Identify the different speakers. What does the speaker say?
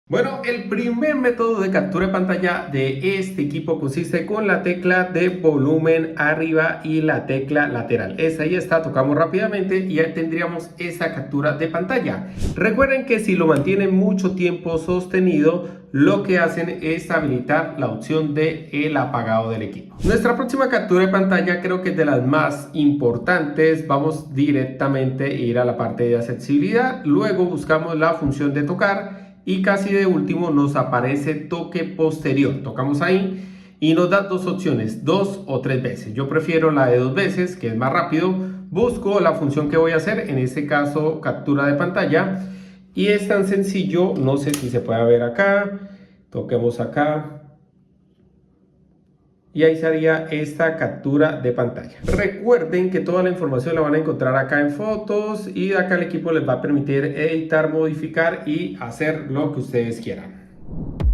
Speaker 1: Bueno, el primer método de captura de pantalla de este equipo consiste con la tecla de volumen arriba y la tecla lateral. Esa ahí está, tocamos rápidamente y ya tendríamos esa captura de pantalla. Recuerden que si lo mantienen mucho tiempo sostenido, lo que hacen es habilitar la opción de el apagado del equipo. Nuestra próxima captura de pantalla creo que es de las más importantes. Vamos directamente a ir a la parte de accesibilidad, luego buscamos la función de tocar y casi de último nos aparece toque posterior. Tocamos ahí y nos da dos opciones, 2 o 3 veces. Yo prefiero la de 2 veces, que es más rápido. Busco la función que voy a hacer, en este caso captura de pantalla, y es tan sencillo, no sé si se puede ver acá. Toquemos acá y ahí sería esta captura de pantalla. Recuerden que toda la información la van a encontrar acá en fotos y acá el equipo les va a permitir editar, modificar y hacer lo que ustedes quieran.